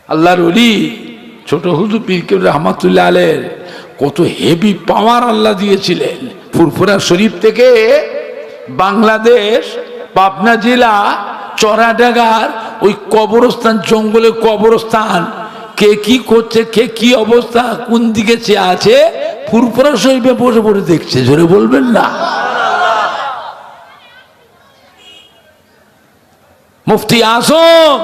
আল্লাহর ওলি ছোট হুজুর পীর কেবলা রহমাতুল্লাহ আলাইহির কত হেভি পাওয়ার আল্লাহ দিয়েছিলেন। ফুরফুরা শরীফ থেকে বাংলাদেশ পাবনা জেলা চড়াডাঙ্গার ওই কবরস্থান, জঙ্গলে কবরস্থান, কে কি করছে, কে কি অবস্থা, কোন দিকে চেয়ে আছে, ফুরফুরা শরীফে বসে বসে দেখছে। জোরে বলবেন না? মুফতি আজম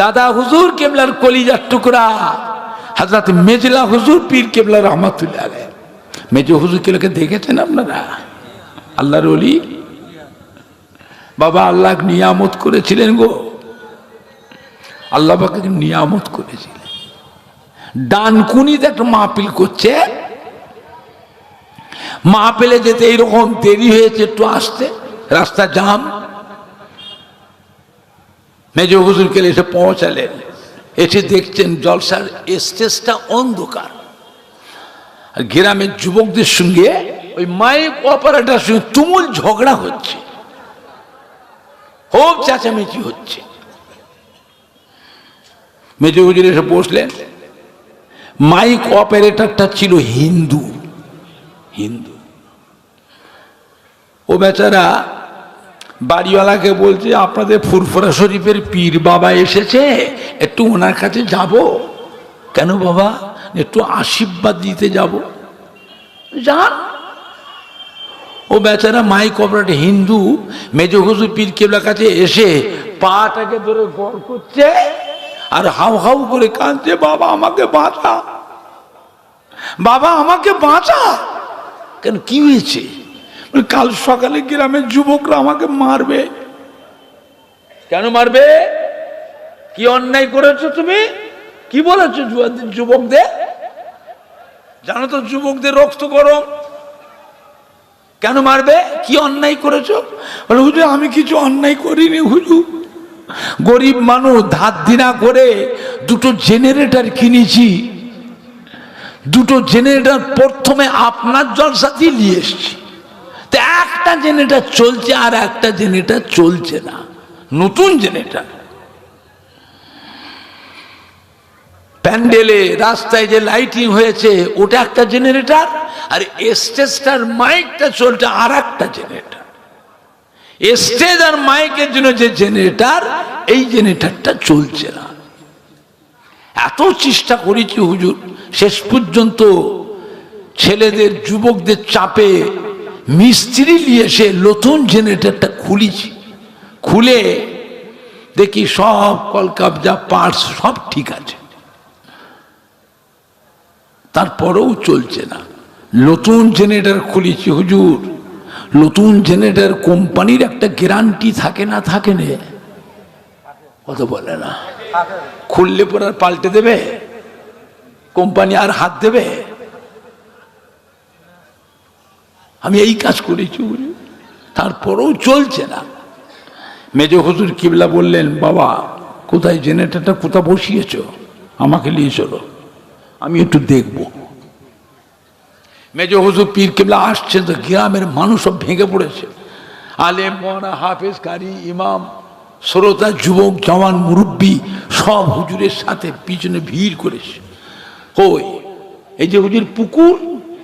দাদা হুজুর কেবলার কলিজার টুকরা হযরত মেজলা হুজুর পীর কেবলা রহমাতুল্লাহ আলাইহি, মেজ হুজুর কেবলাকে দেখেছেন আপনারা? আল্লাহর ওলি বাবা, আল্লাহ নিয়ামত করেছিলেন গো, আল্লাহ পাকে নিয়ামত করেছিলেন। ডানকুনিতে একটা মাহফিল করছে, মাহফিলে যেতে এইরকম দেরি হয়েছে, একটু আসতে, রাস্তা জাম। মেজ হুজুর কে এসে পৌঁছালেন, এসে দেখছেন জলসার স্টেজটা অন্ধকার, আর গ্রামের যুবকদের সঙ্গে ওই মাইক অপারেটরের সঙ্গে তুমুল ঝগড়া হচ্ছে, খুব চেঁচামেচি হচ্ছে। মেজ হুজুর এসে বসলেন। মাইক অপারেটরটা ছিল হিন্দু। ও বেচারা বাড়িওয়ালাকে বলছে, আপনাদের ফুরফুরা শরীফের পীর বাবা এসেছে, একটু ওনার কাছে যাব। কেন বাবা? একটু আশীর্বাদ দিতে যাব। যান। ও বেচারা মাইক অপারেটর হিন্দু মেজ হুজুর পীর কেবলার কাছে এসে পাটাকে ধরে গড় করছে আর হাউ হাউ করে কাঁদছে, বাবা আমাকে বাঁচা, বাবা আমাকে বাঁচা। কেন, কি হয়েছে? কাল সকালে গ্রামের যুবকরা আমাকে মারবে। কেন মারবে? কি অন্যায় করেছো তুমি? কি বলেছো যুবকদের? জানো তো যুবকদের রক্ত গরম। কেন মারবে? কি অন্যায় করেছো? বলে হুজুর আমি কিছু অন্যায় করিনি হুজুর, গরিব মানুষ, ধার দিনা করে দুটো জেনারেটর কিনেছি, দুটো জেনারেটর প্রথমে আপনার জলসাতেই নিয়ে এসছি, তো একটা জেনারেটর চলছে আর একটা জেনারেটর চলছে না, নতুন জেনারেটর। প্যান্ডেলে রাস্তায় যে লাইটিং হয়েছে ওটা একটা জেনারেটর, আর স্টেজটার মাইকটা চলছে আর একটা জেনারেটর। স্টেজ আর মাইকের জন্য যে জেনারেটর, এই জেনারেটরটা চলছে না। এত চেষ্টা করেছি হুজুর, শেষ পর্যন্ত ছেলেদের যুবকদের চাপে মিস্ত্রি নিয়ে এসে নতুন জেনারেটরটা খুলেছি। খুলে দেখি সব কলকাবজা পার্টস সব ঠিক আছে, তারপরেও চলছে না। নতুন জেনারেটর খুলেছি হুজুর, নতুন জেনারেটর কোম্পানির একটা গ্যারান্টি থাকে না? থাকে না? কত বলে না? খুললে পর আর পাল্টে দেবে কোম্পানি? আর হাত দেবে? আমি এই কাজ করেছি, তারপরেও চলছে না। মেজ হুজুর কিবলা বললেন, বাবা কোথায় জেনারেটরটা কোথায় বসিয়েছ, আমাকে নিয়ে চলো, আমি একটু দেখব। মেজ হুজুর পীর কিবলা আসছেন তো গ্রামের মানুষ সব ভেঙে পড়েছে, আলেম, মওলানা, হাফেজ, কারি, ইমাম, শ্রোতা, যুবক, জওয়ান, মুরব্বী সব হুজুরের সাথে পিছনে ভিড় করেছে। ওই এই যে হুজুর পুকুর,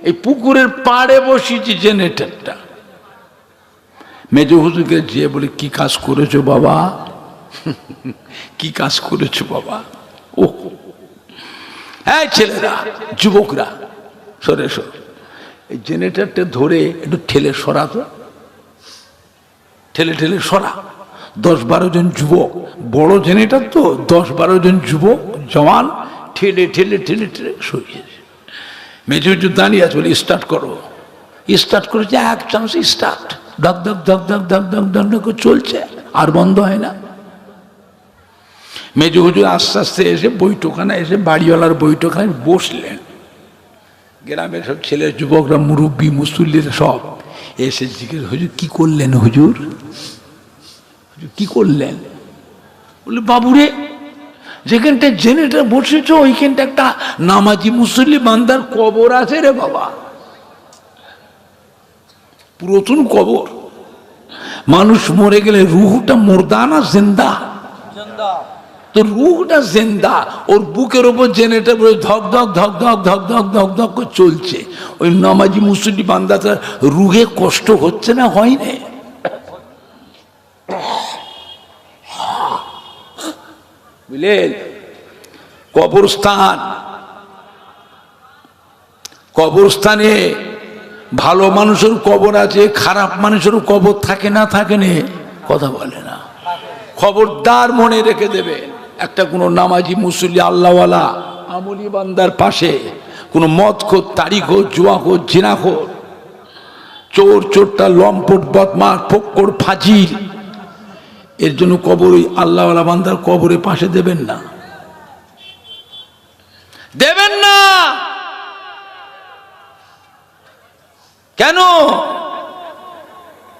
এই পুকুরের পাড়ে বসিয়েছি জেনারেটরটা। মেজ হুজুরকে যে বলে, কি কাজ করেছো বাবা, কি কাজ করেছো বাবা? ও হ্যাঁ ছেলেরা, যুবকরা, সরে সর, এই জেনারেটরটা ধরে একটু ঠেলে সরাতো, ঠেলে ঠেলে সরা। 10-12 জন যুবক, বড় জেনারেটর তো, 10-12 জন যুবক জওয়ান ঠেলে ঠেলে ঠেলে ঠেলে সরিয়েছে। মেজ হুজুর দাঁড়িয়ে আছে, বলে স্টার্ট করো। স্টার্ট করেছে, এক চান্স স্টার্ট, ধক ধক ধক ধক ধক ধক ধক ধক চলছে, আর বন্ধ হয় না। মেজ হুজুর আস্তে আস্তে এসে বৈঠকখানায় এসে বাড়িওয়ালার বৈঠকখানায় বসলেন। গ্রামের সব ছেলে যুবকরা, মুরব্বী, মুসল্লিরা সব এসে জিজ্ঞেস, হুজুর কি করলেন? হুজুর কি করলেন? বলে বাবুরে, যেখানটা জেনারেটর বসেছ ওইখানটা একটা নামাজি মুসল্লি বান্দার কবর আছে রে বাবা, পুরাতন কবর। মানুষ মরে গেলে রুহটা মুর্দা না জিন্দা? তো রুহটা জিন্দা, ওর বুকের ওপর জেনারেটর ধক ধক ধক ধক ধক ধক ধক ধক করে চলছে। ওই নামাজি মুসল্লি বান্দাটা রুহে কষ্ট হচ্ছে না, হয় না? বুঝলেন? কবরস্থানে ভালো মানুষের কবর আছে, খারাপ মানুষের কবর থাকে না? থাকে না? কথা বলে না। খবরদার মনে রেখে দেবে, একটা কোনো নামাজি মুসল্লি আল্লাহওয়ালা আমলি বান্দার পাশে কোনো মদখোর, তারিখোর, জুয়াখোর, জিনাখোর, চোর, চোরটা, লম্পট, বদমাশ, ফক্কর, ফাজিল, এর জন্য কবর, ওই আল্লাহওয়ালা বান্দার কবরের পাশে দেবেন না, দেবেন না। কেন?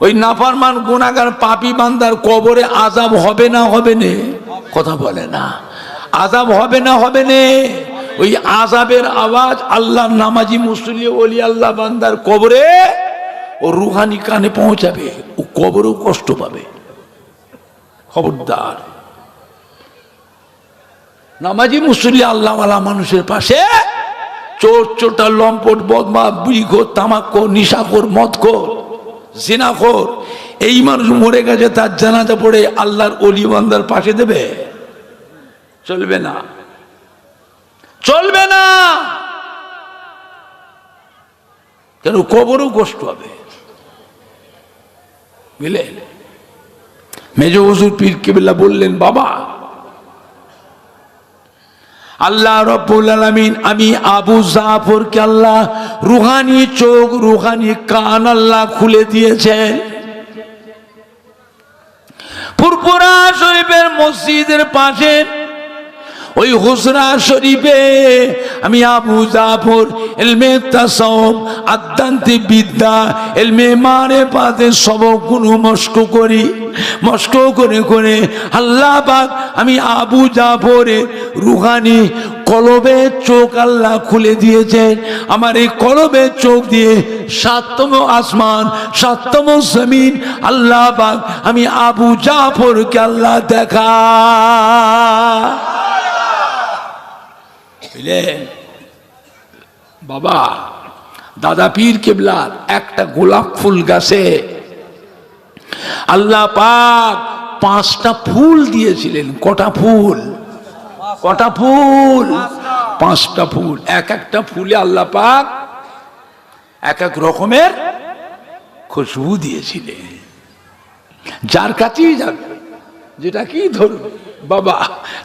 ওই নাফরমান গুনাহগার পাপী বান্দার কবরে আযাব হবে না? হবে না? কথা বলে না। আযাব হবে না? হবে না? ওই আযাবের আওয়াজ আল্লাহর নামাজি মুসল্লি ওলি আল্লাহ বান্দার কবরে ও রুহানি কানে পৌঁছাবে, ও কবরেও কষ্ট পাবে। খবরদার, নামাজি মুসল্লি আল্লাহওয়ালা মানুষের পাশে চোর, চোরটা, লম্পট, বদমাশ, বুড়িখোর, তামাকখোর, নিশাখোর, মদখোর, জিনাখোর, এই মানুষ মরে গেছে, তার জানাজা পড়ে আল্লাহর ওলি বান্দার পাশে দেবে? চলবে না, চলবে না। কেন? কবরেও কষ্ট হবে। বুঝলেন? মেজ হুজুর পীর কেবলা বললেন, বাবা, আল্লাহ রাব্বুল আলামিন আমি আবু জাফরকে আল্লাহ রুহানি চোখ, রুহানি কান আল্লাহ খুলে দিয়েছেন। ফুরফুরা শরীফের মসজিদের পাশে ওই হুজরা শরীফে আমি আবু জাফর ইলমে তাসাউফ, আধ্যাত্মিক বিদ্যা, ইলমে মারিফাতের সবকগুলো মস্ক করি। মস্ক করে করে আল্লাহ পাক আমি আবু জাফরের রুহানি কলবের চোখ আল্লাহ খুলে দিয়েছেন। আমার এই কলবের চোখ দিয়ে সাতম আসমান, সাতম জমিন আল্লাহ পাক আমি আবু জাফরকে আল্লাহ দেখা। বাবা, দাদা পীর কেবলার একটা গোলাপ ফুল গাছে আল্লাহ পাক 5টা ফুল দিয়েছিলেন। কটা ফুল? কটা ফুল? 5টা ফুল। এক একটা ফুলে আল্লাহ পাক এক এক রকমের খুশবু দিয়েছিলেন। যার কাছেই যাবে, যেটা কি ধরবে বাবা,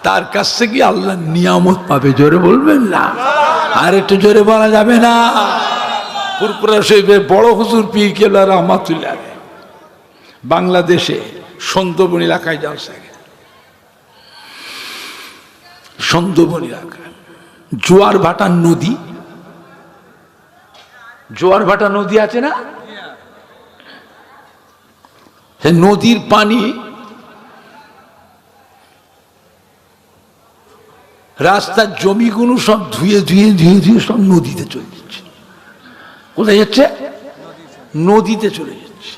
তার কাছ থেকে আল্লাহ নিয়ামত পাবে। জোরে বলবেন না? আর একটু জোরে বলা যাবে না? ফুরফুরা শরীফের বড় হুজুর পীর কেবলা রাহমাতুল্লাহ বাংলাদেশে সুন্দরবন এলাকায় জালসা, সুন্দরবন এলাকায় জোয়ার ভাটা নদী, জোয়ার ভাটা নদী আছে না? সে নদীর পানি রাস্তার জমিগুলো সব ধুয়ে ধুয়ে ধুয়ে ধুয়ে সব নদীতে চলে যাচ্ছে। কোথায় যাচ্ছে? নদীতে চলে যাচ্ছে।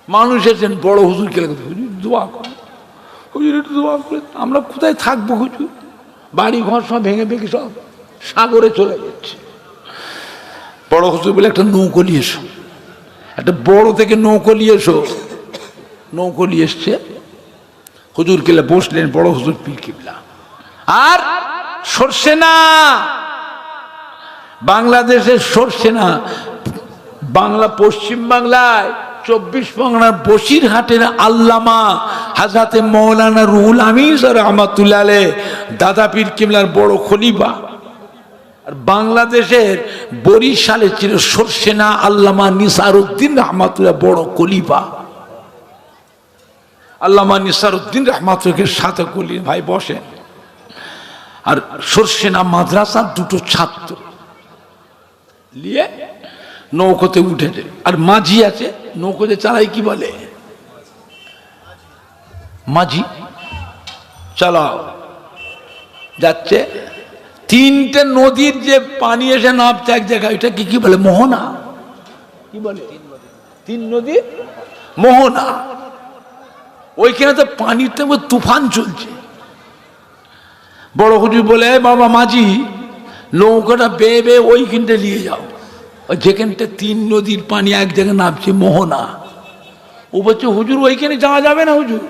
মানুষ এসেছেন, বড় হুজুর কে দোয়া করে, হুজুর একটু দোয়া করে। আমরা কোথায় থাকবো হুজুর? বাড়ি ঘর সব ভেঙে ভেঙে সব সাগরে চলে যাচ্ছে। বড় হুজুর বলে একটা নৌকো নিয়ে এসো, একটা বড় থেকে নৌকো নিয়ে এসো। নৌকো নিয়ে এসছে, হুজুর কেলে বসলেন, বড় হুজুর পীর কেবলা। আর সরষে না, বাংলাদেশের সরষে না, বাংলা পশ্চিম বাংলায় 24 পরগনার বসিরহাটের আল্লামা হাজরাতে মৌলানা রুহুল আমিন রাহমাতুল্লাহ আলাইহি দাদা পীর কেবলার বড় খলিফা। আর বাংলাদেশের বরিশালে ছিল সরষে না আল্লামা নিসারউদ্দিন রাহমাতুল্লাহ বড় খলিফা। আল্লামা নিসারউদ্দিন রাহমাতুল্লাহর সাথে কলি ভাই বসেন। আর সরষেনা মাদ্রাসার 2টো ছাত্র নিয়ে নৌকোতে উঠেছে। আর মাঝি আছে, নৌকোতে চালাই কি বলে? মাঝি। চালাও যাচ্ছে, 3টে নদীর যে পানি এসে নামছে এক জায়গায়, এটা কি কি বলে? মোহনা। কি বলে? 3 নদীর মোহনা। ওইখানে তো পানির তো তুফান চলছে, বড় হুজুর বলে, বাবা মাঝি, নৌকাটা বেয়ে বেয়ে ওইখানটা নিয়ে যাও, ওই যেখানটা 3 নদীর পানি এক জায়গায় নামছে, মোহনা। ও বলছে, হুজুর ওইখানে যাওয়া যাবে না হুজুর,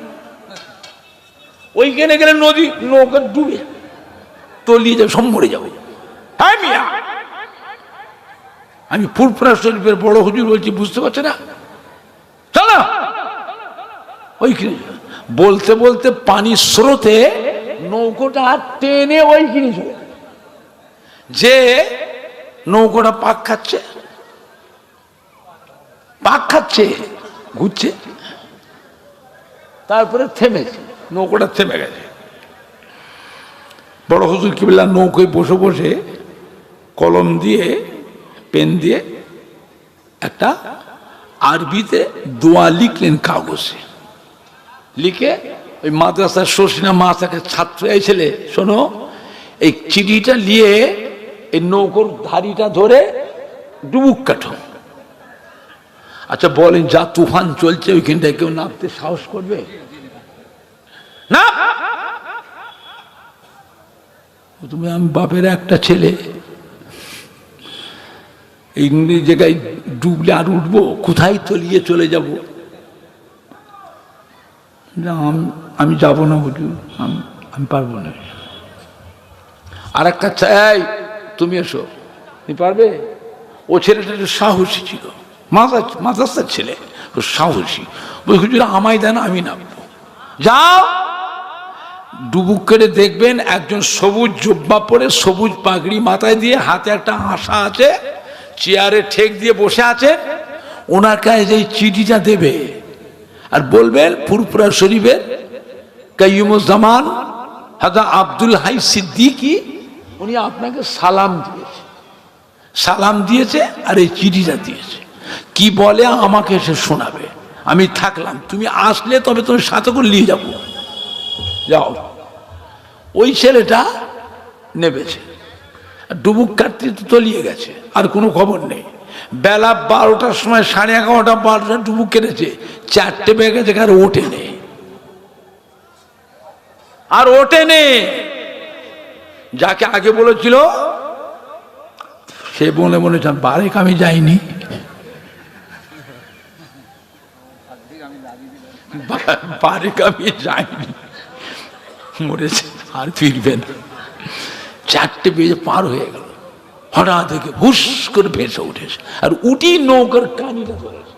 ওইখানে গেলে নদী নৌকা ডুবে তলিয়ে যাবে, সব মরে যাবো। হ্যাঁ মিয়া, আমি ফুরফুরা শরীফের বড় হুজুর বলছি, বুঝতে পারছে না? চলো ওইখানে। বলতে বলতে পানির স্রোতে নৌকোটা টেনে ওইখানে চলে, যে নৌকোটা পাক খাচ্ছে ঘুরছে, তারপরে থেমেছে, নৌকোটা থেমে গেছে। বড় হুজুর কিবলা নৌকোয় বসে বসে কলম দিয়ে পেন দিয়ে একটা আরবিতে দোয়া লিখলেন কাগজে, লিখে ওই মাদ্রাসার শশিনা মাসাকে ছাত্র এসেলে, শোনো এই চিঠিটা নিয়ে এই নৌকোর ধারিটা ধরে ডুবুক কাটো। আচ্ছা বলেন, যা তুফান চলছে ওইখানটায় কেউ নামতে সাহস করবে না? তুমি, আমি বাপের একটা ছেলে, এই জায়গায় ডুবলে আর উঠবো কোথায়, তলিয়ে চলে যাব? আমি যাব না হুজুর, আমি পারবো না। আর একটা চাই, তুমি এসো, তুমি পারবে? ও ছেলেটা একটু সাহসী ছিল, মাদ্রাসার ছেলে, ও সাহসী। ওই হুজুর আমায় দেন, আমি নামবো। যাও, ডুবুক কেটে দেখবেন একজন সবুজ জুব্বা পরে, সবুজ পাগড়ি মাথায় দিয়ে, হাতে একটা আশা আছে, চেয়ারে ঠেক দিয়ে বসে আছে, ওনার কাছে যে চিঠিটা দেবে আর বলবেন, ফুরফুরা শরীফের কাইয়ুমুজ্জামান হাজা আব্দুল হাই সিদ্দিকী, উনি আপনাকে সালাম দিয়েছে আর এই চিঠিটা দিয়েছে। কি বলে আমাকে এসে শোনাবে, আমি থাকলাম, তুমি আসলে তবে তুমি সাথে করে নিয়ে যাবো। যাও। ওই ছেলেটা নেবেছে, ডুবুক কাটতে তলিয়ে গেছে, আর কোনো খবর নেই। বেলা 12টার সময়, 11:30, 12টা ডুবুক কেটেছে, 4টে বেজে গেছে, আর ওঠে নেই। যাকে আগে বলেছিল সে বলে বারেক আমি যাইনি, বারেক আমি যাইনি, মরেছে, আর ফিরবে না। 4টে বেজে পার হয়ে গেল, হঠাৎ থেকে হুস করে ভেসে উঠেছে, আর উঠি নৌকার কানিটা ধরেছে,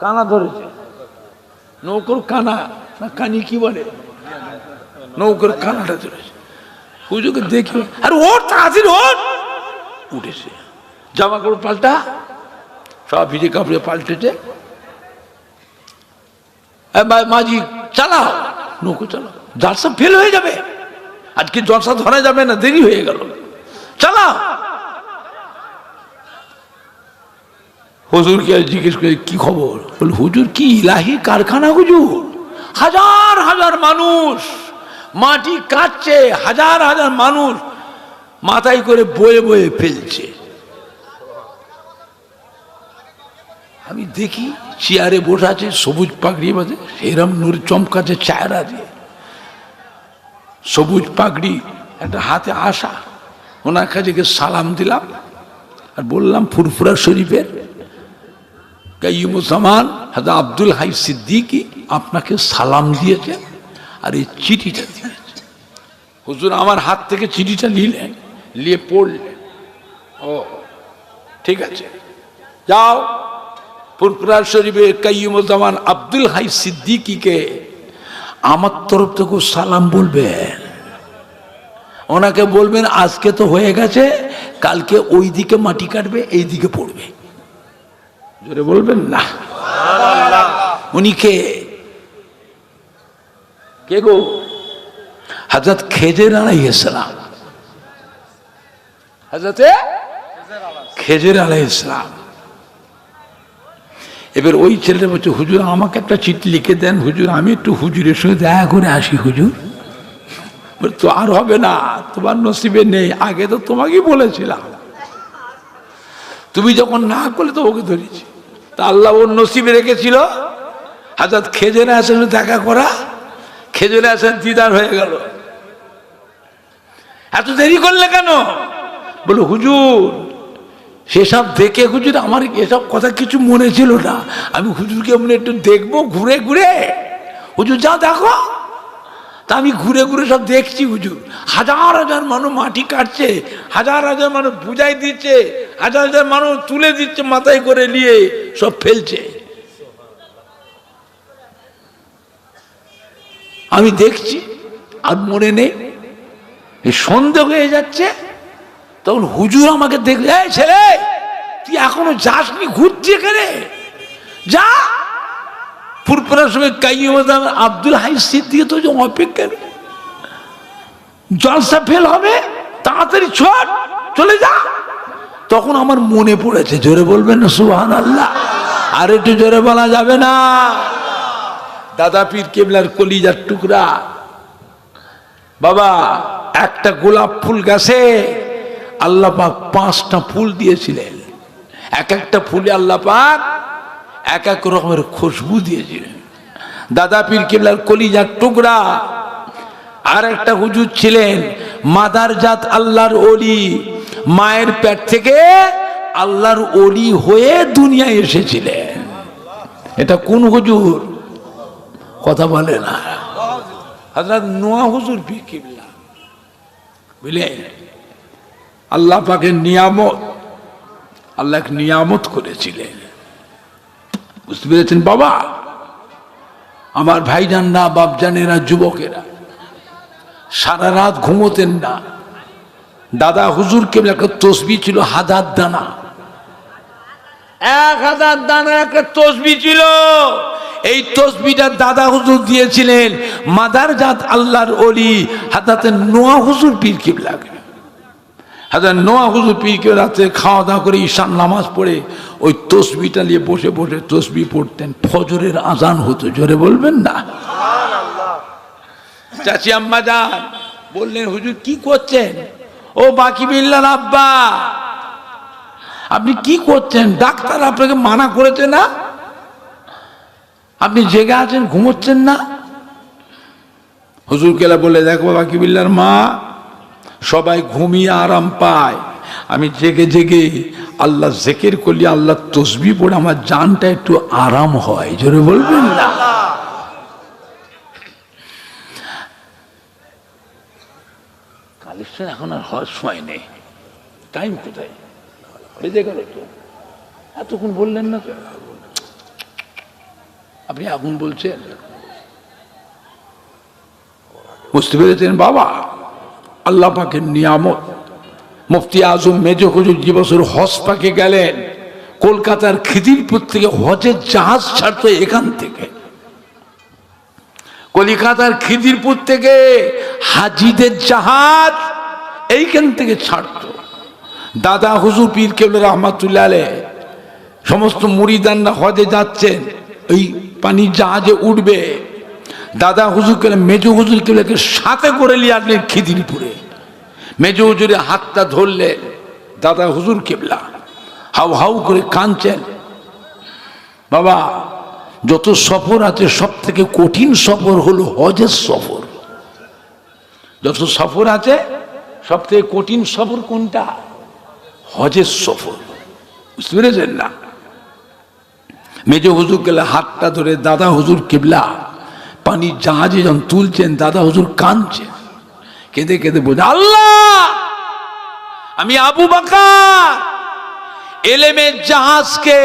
কানা ধরেছে, নৌকার কানা না কানি কি বলে, নৌকার কানাটা ধরেছে। হুজুরকে দেখি, আর ওর তাড়াতাড়ি উঠেছে, জামা কাপড় পাল্টা, সব ভিজে কাপড়ে পাল্টেছে। মাঝি চালাও, নৌকো চালাও, জালসা ফেল হয়ে যাবে, আজকে জলসা ধরা যাবে না, দেরি হয়ে গেল, চালাও। হুজুরকে জিজ্ঞেস করে, কি খবর? বল, হুজুর কি ইলাহি কারখানা হুজুর, হাজার হাজার মানুষ মাটি কাটছে, হাজার হাজার মানুষ মাথায় করে বয়ে বয়ে ফেলছে। আমি দেখি চেয়ারে বসে আছে, সবুজ পাগড়ি বাজে, এরম নূর চমকাছে চেহারা দিয়ে, সবুজ পাগড়ি, একটা হাতে আশা। ওনার কাছে গিয়ে সালাম দিলাম আর বললাম, ফুরফুরা শরীফের কাইয়ুমুজ্জামান হাজা আব্দুল হাই সিদ্দিকী আপনাকে সালাম দিয়েছে আর এই চিঠিটা দিয়েছে। হুজুর আমার হাত থেকে চিঠিটা নিলেন, নিয়ে পড়লেন, ও ঠিক আছে, যাও ফুরফুরা শরীফের কাইয়ুমুজ্জামান আব্দুল হাই সিদ্দিকীকে আমার তরফ থেকে সালাম বলবেন, ওনাকে বলবেন আজকে তো হয়ে গেছে, কালকে ওই দিকে মাটি কাটবে, এই দিকে পড়বে। জোরে বলবেন না? উনি কে গো? হযরত খেজর আলাইহিস সালাম, হযরত খেজর আলাইহিস সালাম। এবার ওই ছেলেটা বলছে, হুজুর আমাকে একটা চিঠি লিখে দেন হুজুর, আমি একটু হুজুরের সঙ্গে দেখা করে আসি হুজুর। তো আর হবে না, তোমার নসিবে নেই, আগে তো তোমাকেই বলেছিলাম, তুমি যখন না করলে তো ওকে ধরেছি, তা আল্লাহ ওর নসিবে রেখেছিল হযরত খেজর আলাইহিস সালামের দেখা করা। খেজুরে আসেন দিদার হয়ে গেল। এত দেরি করলে কেন? বলো হুজুর সেসব দেখে হুজুর আমার এসব কথা কিছু মনে ছিল না, আমি হুজুরকে এমনি একটু দেখবো ঘুরে ঘুরে। হুজুর যা দেখো। তা আমি ঘুরে ঘুরে সব দেখছি হুজুর, হাজার হাজার মানুষ মাটি কাটছে, হাজার হাজার মানুষ বুঝাই দিচ্ছে, হাজার হাজার মানুষ তুলে দিচ্ছে, মাথায় করে নিয়ে সব ফেলছে। আমি দেখছি আর মনে নেই, এই সন্দেহ হয়ে যাচ্ছে। তখন হুজুর আমাকে দেখলে, এই ছেলে তুই এখনো যাসনি, ঘুরছি এখানে, যা ফুরফুরার সময় কাইয়ুম আব্দুল হাই সিদ্দিকী তো অপেক্ষা, জলসা ফেল হবে, তাড়াতাড়ি ছুট চলে যা। তখন আমার মনে পড়েছে, জোরে বলবেন না সুবহানাল্লাহ? আর একটু জোরে বলা যাবে না? দাদা পীর কেবলার কলিজার টুকরা বাবা, একটা গোলাপ ফুল গাছে আল্লাহ পাক 5টা ফুল দিয়েছিলেন, এক একটা ফুলে আল্লাহ পাক এক এক রকমের খুশবু দিয়েছিলেন। দাদা পীর কেবলার কলিজার টুকরা আর একটা হুজুর ছিলেন মাদারজাত আল্লাহর ওলি, মায়ের পেট থেকে আল্লাহর ওলি হয়ে দুনিয়ায় এসেছিলেন। এটা কোন হুজুর? কথা বলে না, হযরত নোয়া হুজুর পীর কেবলা। বুঝলেন, আল্লাহ পাকের নিয়ামত, আল্লাহ নিয়ামত করেছিলেন, বুঝতে পেরেছেন বাবা? আমার ভাইজানরা, বাপজানেরা, যুবকেরা সারা রাত ঘুমোতেন না। দাদা হুজুর কেবলা একটা তসবিহ ছিল 1000 দানা, 1000 দানা একটা তসবিহ ছিল। এই তসবিহটা দাদা হুজুর দিয়েছিলেন মাদারজাত আল্লাহর ওলি হযরত নোয়া হুজুর পীর কেবলাকে। হযরত নোয়া হুজুর পীর কেবলা রাতে খাওয়া দাওয়া করে ঈশান নামাজ পড়ে ওই তসবিহটা নিয়ে বসে বসে তসবিহ পড়তেন। ফজরের আজান হতো, জোরে বলবেন না? চাচি আম্মা যান বললেন, হুজুর কি করছেন? ও বাকি বিল্লার আব্বা, আপনি কি করছেন? ডাক্তার আপনাকে মানা করেছে না? আপনি জেগে আছেন, ঘুমোচ্ছেন না? হুজুর কেলা বলে, দেখো বাকি বিল্লার মা, সবাই ঘুমিয়ে আরাম পায়, আমি জেগে জেগে আল্লাহ জিকির করলে, আল্লাহ তসবিহ পড়ে আমার জানটা একটু আরাম হয়, জোরে বলবেন না? কালেকশন এখন আর হওয়ার সময় নেই, টাইম কোথায় বেজে গেল তো, এতক্ষণ বললেন না তো, আপনি এখন বলছেন। বুঝতে পেরেছেন বাবা? আল্লাহ পাকের নিয়ামত। মুফতি আজম মেজো হুজুর যে বছর হজ পাকে গেলেন, কলকাতার খিদিরপুর থেকে হজের জাহাজ ছাড়তো এখান থেকে, কলিকাতার খিদিরপুর থেকে হাজিদের জাহাজ এইখান থেকে ছাড়তো। দাদা হুজুর পীর কেবলা রহমাতুল্লাহ আলাইহ সমস্ত মুরিদানরা হজে যাচ্ছেন, ওই পানির জাহাজে উঠবে, দাদা হুজুর কেবলা মেজো হুজুর কেবলাকে সাথে করে নিয়ে আসলেন খিদিরপুরে। মেজো হুজুরে হাতটা ধরলেন, দাদা হুজুর কেবলা হাউ হাউ করে কাঁদছেন। বাবা, যত সফর আছে সব থেকে কঠিন সফর হলো হজের সফর। যত সফর আছে সব থেকে কঠিন সফর কোনটা? হজের সফর। বুঝতে পেরেছেন না? মেজো হুজুর কেবলা হাতটা ধরে দাদা হুজুর কেবলা পানির জাহাজে যখন তুলছেন, দাদা হুজুর কাঁদছেন, কেঁদে কেঁদে বলছে, আল্লাহ, আমি আবু বকর এলেমের জাহাজকে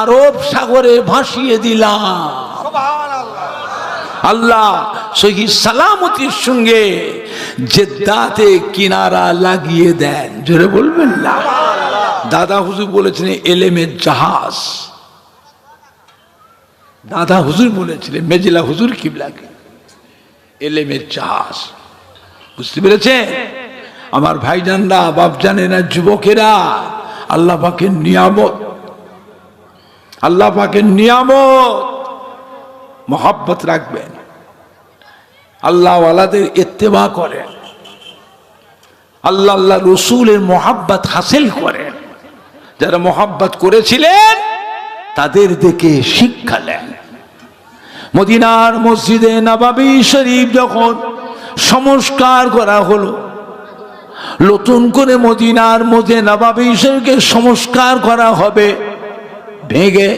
আরব সাগরে ভাসিয়ে দিলাম, আল্লাহ সহি সালামতির সঙ্গে জেদ্দাতে কিনারা লাগিয়ে দেন, জোরে বলবেন না? দাদা হুজুর বলেছিলেন এলেমের জাহাজ, দাদা হুজুর বলেছিলেন মেজিলা হুজুর কিবলাকে এলেমের জাহাজ। বুঝতে পেরেছেন আমার ভাইজানরা, বাপজানেরা, যুবকেরা? আল্লাহ পাকের নিয়ামত, আল্লাহ পাকের নিয়ামত। মহব্বত রাখবেন, আল্লাহ ওয়ালাদের ইত্তেবা করেন, আল্লাহ আল্লাহ রসুলের মহব্বত হাসিল করেন। যারা মহব্বত করেছিলেন তাদের দেখে শিক্ষা নেন। মদিনার মসজিদে নববী শরীফ যখন সংস্কার করা হলো, নতুন করে মদিনার মধ্যে নববী শরীফকে সংস্কার করা হবে, ভেঙে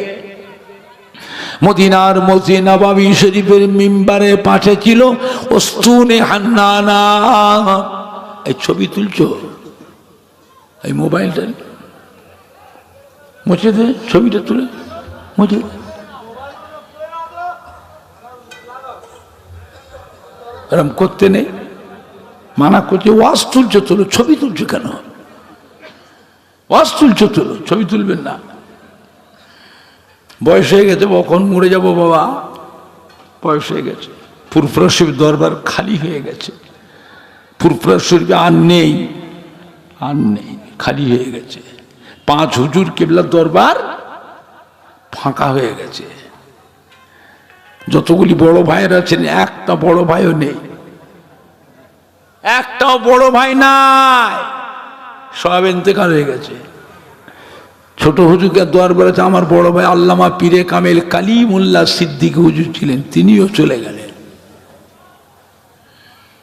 মদিনার মসজিদ নববী শরীফের মিম্বারে পাশে ছিল উস্তুনে হান্নানা। এই ছবি তুলছো, এই মোবাইলটা মুছে দে, ছবিটা তুলে মুছে। এরম করতে নেই, মানা করছে। ওয়াজ তুলছো তুলো, ছবি তুলছো কেন? ওয়াজ তুলছো তুলো, ছবি তুলবেন না। বয়স হয়ে গেছে, কখন মরে যাবো বাবা, বয়স হয়ে গেছে। ফুরফুরা শরীফ দরবার খালি হয়ে গেছে, ফুরফুরা শরীফে আর নেই, আর নেই, খালি হয়ে গেছে। 5 হুজুর কেবলার দরবার ফাঁকা হয়ে গেছে। যতগুলি বড় ভাইয়ের আছেন, একটা বড় ভাইও নেই, একটাও বড় ভাই নাই, সব ইন্তেকাল হয়ে গেছে। ছোট হুজুরকে দরবার আছে, আমার বড় ভাই আল্লামা পীরে কামেল কালিমুল্লাহ সিদ্দিকী হুজুর ছিলেন, তিনিও চলে গেলেন।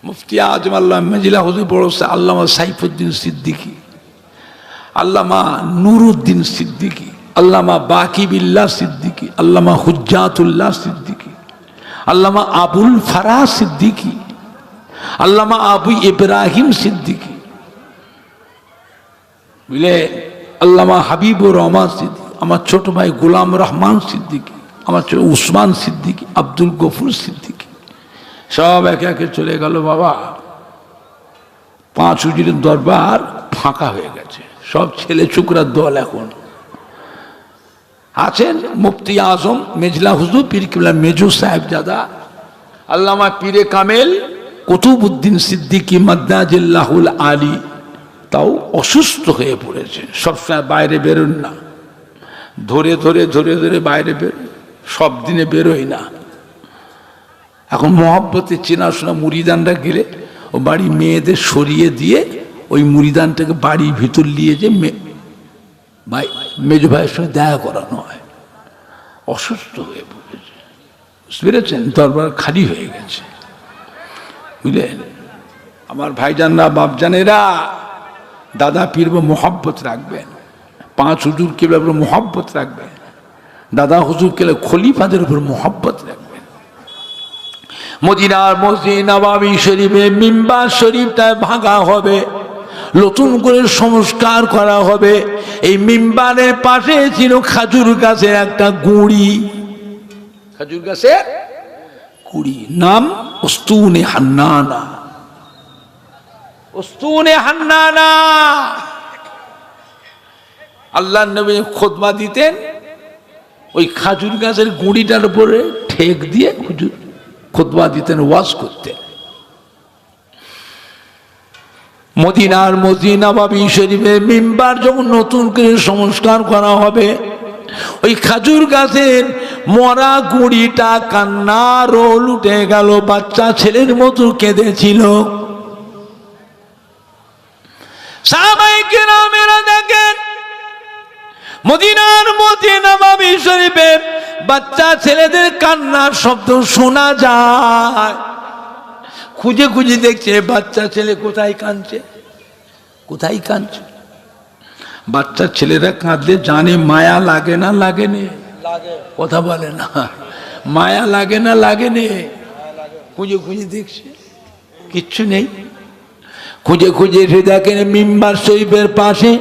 মুফতি আজম আল্লাহ মেজিলা হুজুর বড় আল্লামা সাইফুদ্দিন সিদ্দিকী, আল্লামা নুরুদ্দিন সিদ্দিকী, আল্লামা বাকিবিল্লাহ সিদ্দিকী, আল্লামা হুজ্জাতুল্লাহ সিদ্দিকী, আল্লামা আবুল ফারাহ সিদ্দিকী, আল্লামা আবু ইব্রাহিম সিদ্দিকী, বুঝলে, আল্লামা হাবিবুর রহমান সিদ্দিকী, আমার ছোট ভাই গোলাম রহমান সিদ্দিকী, আমার ছোট উসমান সিদ্দিকী, আব্দুল গফুর সিদ্দিকী, সব একে একে চলে গেল বাবা। 5 হুজুরের দরবার ফাঁকা হয়ে গেছে, সব ছেলে চুকরার দল এখন আছেন। মুফতি আজম মেজলা হুজুর পীর কিবলা মেজু সাহেবজাদা, আল্লামা পীরে কামেল কুতুবউদ্দিন সিদ্দিকী মাদ্দাজিল্লাহুল আলী, তাও অসুস্থ হয়ে পড়েছে, সবসময় বাইরে বেরোন না, ধরে ধরে ধরে ধরে বাইরে বের, সব দিনে বেরোয় না। এখন মহব্বতে চেনাশোনা মুরিদানরা গেলে ও বাড়ি মেয়েদের সরিয়ে দিয়ে ওই মুরিদানটাকে বাড়ির ভিতর নিয়ে যে ভাই মেজো ভাইয়ের সঙ্গে দেখা করানো হয়। অসুস্থ হয়ে পড়েছে, বুঝতে পেরেছেন, দরবার খালি হয়ে গেছে, বুঝলেন। আমার ভাইজানরা বাপজানেরা, দাদা পীর মোহাব্বত রাখবেন, 5 হুজুর কেবল উপর মোহাব্বত রাখবেন, দাদা হুজুর কেবল খলিফাদের উপর মোহাব্বত রাখবেন। মদিনার মসজিদ নববী শরীফে মিম্বার শরীফটা ভাঙা হবে, নতুন করে সংস্কার করা হবে। এই মিম্বারের পাশে ছিল খাজুর গাছের একটা গুঁড়ি, খাজুর গাছের গুঁড়ি, নাম উস্তুনে হান্নানা, উস্তুনে হান্নানা। আল্লাহর নবী খুতবা দিতেন, ওই খাজুর গাছের গুঁড়িটার উপরে ঠেক দিয়ে হুজুর খুতবা দিতেন, ওয়াজ করতেন। মদিনার মসজিদ নববী শরীফের মিম্বার যখন নতুন করে সংস্কার করা হবে, ওই খাজুর গাছের মরা গুঁড়িটা কান্নার রোল উঠে গেল, বাচ্চা ছেলের মতো কেঁদেছিল। সাহাবায়ে কেরামেরা দেখেন মদিনার মসজিদ নববী শরীফে বাচ্চা ছেলেদের কান্নার শব্দ শোনা যায়। খুঁজে খুঁজে দেখছে বাচ্চা ছেলে কোথায় কাঁদছে, কোথায় কাঁদছে। বাচ্চা ছেলেরা কাঁদলে জানে মায়া লাগে না লাগে নে, কথা বলে না, মায়া লাগে না লাগে নে। খুঁজে খুঁজে দেখছে, কিচ্ছু নেই। খুঁজে খুঁজে এসে দেখেন মিম্বার শরীফের পাশে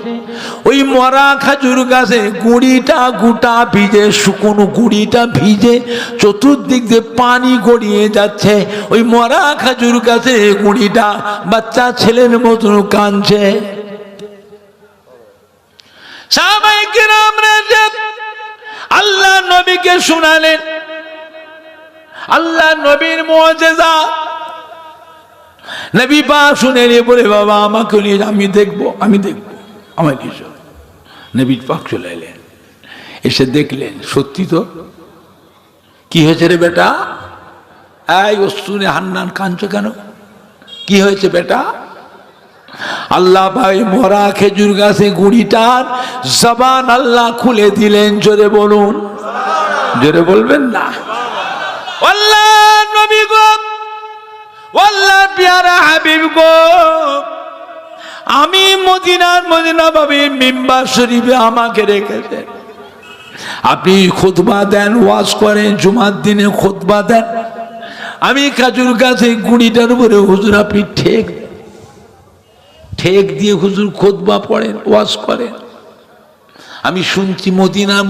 ওই মরা খাজুর গাছে গুঁড়িটা গোটা ভিজে, শুকনো গুঁড়িটা ভিজে, চতুর্দিক দিয়ে পানি গড়িয়ে যাচ্ছে। ওই মরা খাজুর গাছে গুঁড়িটা বাচ্চা ছেলের মতন কাঁদছে। সাহাবায়ে কেরামরা আল্লাহ নবীকে শোনালেন, আল্লাহ নবীর মুআজিজা। নবী পাক শুনে বলে, বাবা আমাকে নিয়ে, আমি দেখবো, আমি দেখবো, আমার কিছু। নবী পাক চলে এলেন, এসে দেখলেন সত্যি তো। কি হয়েছে রে বেটা? এই উস্তুনে হান্নান, কাঁদছো কেন? কি হয়েছে বেটা? আল্লাহ ভাই মরা খেজুর গাছে গুঁড়িটার জবান আল্লাহ খুলে দিলেন। জোরে বলুন, জোরে বলবেন না? ও আল্লাহ নবী গো, আল্লাহ প্যারা হাবিব গো, আমি মদিনা ভাবে মিম্বার শরীফে আমাকে রেখেছেন, আপনি খুতবা দেন, ওয়াজ করেন, জুমার দিনে খুতবা দেন, আমি কাজুর গাছে গুড়িটার উপরে হুজুর আপনি ঠেক দিয়ে হুজুর খুতবা পড়েন, ওয়াজ করেন। আমি শুনছি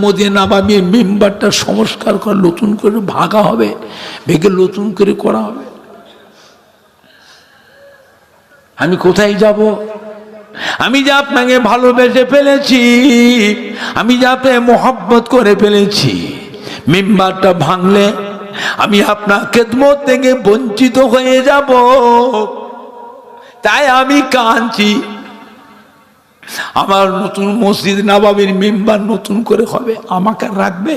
মদিনা ভাবে মেম্বারটা সংস্কার করে নতুন করে ভাগা হবে, ভেঙে নতুন করে করা হবে। আমি কোথায় যাব? আমি যে আপনাকে ভালোবেসে ফেলেছি, আমি যে আপনাকে মোহব্বত করে ফেলেছি, মেম্বারটা ভাঙলে আমি আপনার খেদমত থেকে বঞ্চিত হয়ে যাব, তাই আমি কাঁদছি। আমার নতুন মসজিদ নববীর মেম্বার নতুন করে হবে, আমাকে রাখবে?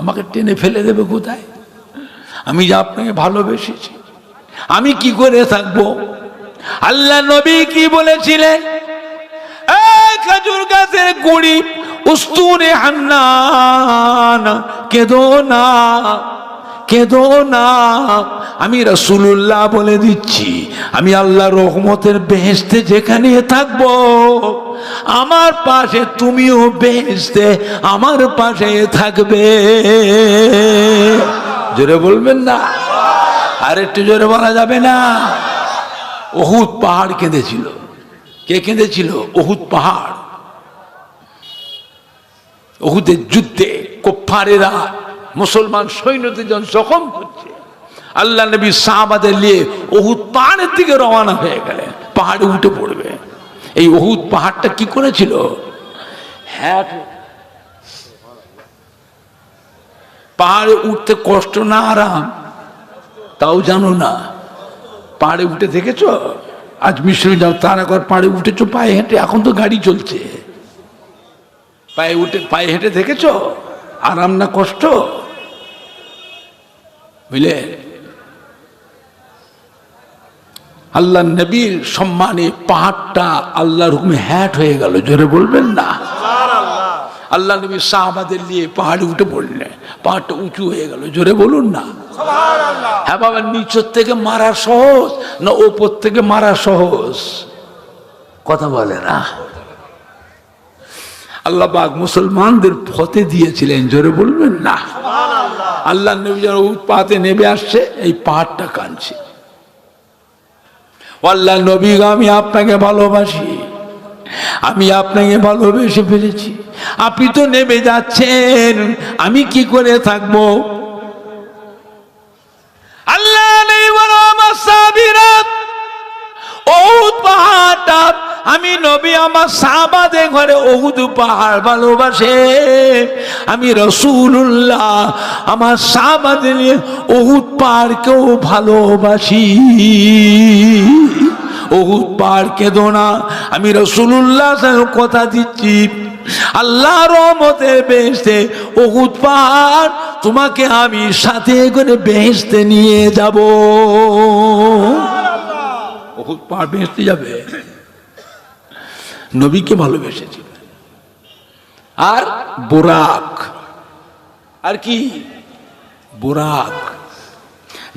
আমাকে টেনে ফেলে দেবে কোথায়? আমি যে আপনাকে ভালোবেসেছি, আমি কি করে থাকবো? আল্লাহ নবী কি বলেছিলেন? খেজুর গাছের গুড়ি উস্তুরে হান্নান, কেঁদো না, কেঁদো না। আমি রাসূলুল্লাহ বলে দিচ্ছি, আমি আল্লাহর রহমতের বেহেশতে যেখানে থাকবো, আমার পাশে তুমিও বেহেশতে আমার পাশে থাকবে। জোরে বলবেন না? আর একটু জোরে বলা যাবে না? উহুদ পাহাড় কেঁদেছিল। কে কেঁদেছিল? উহুদ পাহাড়। উহুদের যুদ্ধে কুফারেরা মুসলমান সৈন্যদের যখন জখম করছে, আল্লাহ নবী সাহাবাদের নিয়ে উহুদ পাহাড়ের দিকে রওনা হয়ে গেলেন, পাহাড়ে উঠে পড়বে। এই উহুদ পাহাড়টা কি করেছিল? হ্যাঁ, পাহাড়ে উঠতে কষ্ট না আরাম তাও জানো না? পাহাড়ে উঠে দেখেছ? আজ মিশরে যাও, তারাগড় পাহাড়ে উঠেছো পায়ে হেঁটে, এখন তো গাড়ি চলছে, পায়ে হেঁটে দেখেছ আরাম না কষ্ট? বুঝলে, আল্লাহ নবীর সম্মানে পাহাড়টা আল্লাহর হুকুমে হ্যাট হয়ে গেল। জোরে বলবেন না? আল্লাহ নবী সাহাবাদের নিয়ে পাহাড়ে উঠে পড়লেন, পাহাড়টা উঁচু হয়ে গেল। জোরে বলুন না? হ্যাঁ বাবা, নিচের থেকে মারা সহজ না ওপর থেকে মারা সহজ? কথা বলে না। আল্লাহ পাক মুসলমানদের ফতে দিয়েছিলেন। জোরে বলবেন না? আল্লাহ নবী যেন পাহাড়ে নেমে আসছে, এই পাহাড়টা কাঁদছে। আল্লাহ নবী, আমি আপনাকে ভালোবাসি, আমি আপনাকে ভালোবেসে ফেলেছি, আপনি তো নেমে যাচ্ছেন, আমি কি করে থাকবো? আল্লাহ নবী বলো, আমার সাহাবীরা, উহুদ পাহাড়টা আমি নবী আমার সাহাবাদের ঘরে উহুদ পাহাড় ভালোবাসে, আমি রাসূলুল্লাহ আমার সাহাবাদের নিয়ে উহুদ পাহাড়কেও ভালোবাসি। উহুদ পাহাড় কেঁদো না, আমি রাসূলুল্লাহ কথা দিচ্ছি, আল্লাহর রহমতের বেহেশতে উহুদ পাহাড় তোমাকে আমি সাথে করে বেহেশতে নিয়ে যাব। উহুদ পাহাড় বেহেশতে যাবে। নবীকে ভালোবেসেছিল। আর বোরাক, আর কি বোরাক,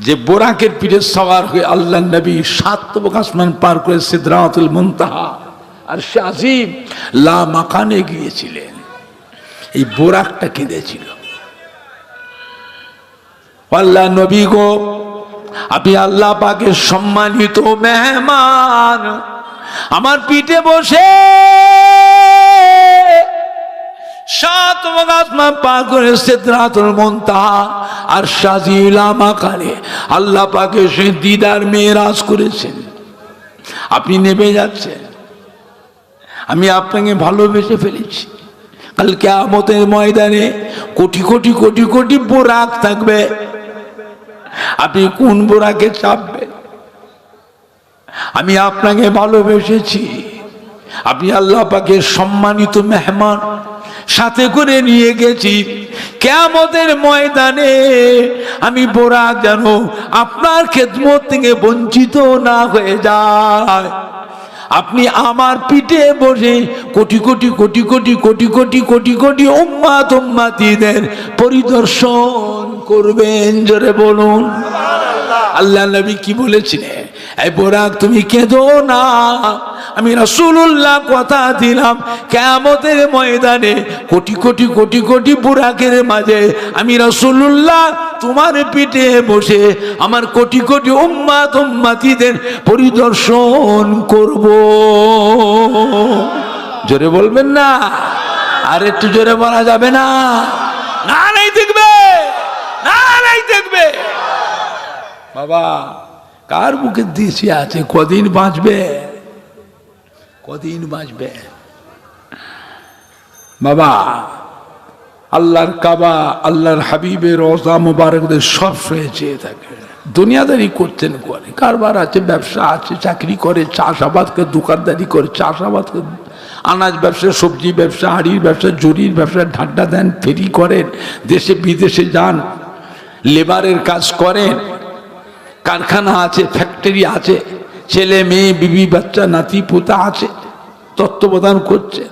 যে বোরাকের পিঠে সওয়ার হয়ে আল্লাহ নবী 7 তবক আসমান পার করে সিদরাতুল মুনতাহা আর আজিম লা মাকানে গিয়েছিলেন। এই বোরাকটা কেঁদেছিল। আল্লাহ নবী গো, আপনি আল্লাহ পাকের সম্মানিত মেহমান, আমার পিঠে বসে 7 তবক আসমান পার করে সিদরাতুল মুনতাহা আর শাজিল মাকানে আল্লাহ পাকে সে দিদার মেরাজ করেছেন। আপনি নেমে যাচ্ছেন, আমি আপনাকে ভালোবেসে ফেলেছি। কাল কিয়ামতের ময়দানে কোটি কোটি কোটি কোটি বোরাক থাকবে, আপনি কোন বোরাকে চাপবেন? আমি আপনাকে ভালোবেসেছি, আপনি আল্লাহ পাকের সম্মানিত মেহমান, সাথে করে নিয়ে গেছি। কিয়ামতের ময়দানে আমি বোরাক যেন আপনার খেদমত থেকে বঞ্চিত না হয়ে যায়। আপনি আমার পিঠে বসে কোটি কোটি কোটি কোটি কোটি কোটি কোটি কোটি উম্মাত উম্মাতীদের পরিদর্শন করবেন। জোরে বলুন আল্লাহ নবী কি বলেছিলেন? এই বোরাক তুমি কেঁদো না, আমি রাসূলুল্লাহ কথা দিলাম কিয়ামতের ময়দানে কোটি কোটি কোটি কোটি বুরাকের মাঝে আমি রাসূলুল্লাহ তোমার পিঠে বসে আমার কোটি কোটি উম্মাত উম্মাতীদের পরিদর্শন করব। জোরে বলবেন না? আর একটু জোরে বলা যাবে না? না নাই দেখবে, না নাই দেখবে। বাবা কার বুকে দিশে আছে কদিন বাঁচবে, কদিন বাঁচবে? বাবা আল্লাহর কাবা, আল্লাহর হাবিবের রওজা মুবারকদের সব চেয়ে থাকে। দুনিয়াদারি করতেন, করে কারবার আছে, ব্যবসা আছে, চাকরি করে, চাষাবাদ করে, দোকানদারি করে, চাষাবাদ করে, আনাজ ব্যবসা, সবজি ব্যবসা, হাড়ির ব্যবসা, জরির ব্যবসা, ঢাড্ডা দেন, ফেরি করেন, দেশে বিদেশে যান, লেবারের কাজ করেন, কারখানা আছে, ফ্যাক্টরি আছে, ছেলে মেয়ে বিবি বাচ্চা নাতি পোতা আছে, তত্ত্বাবধান করছে।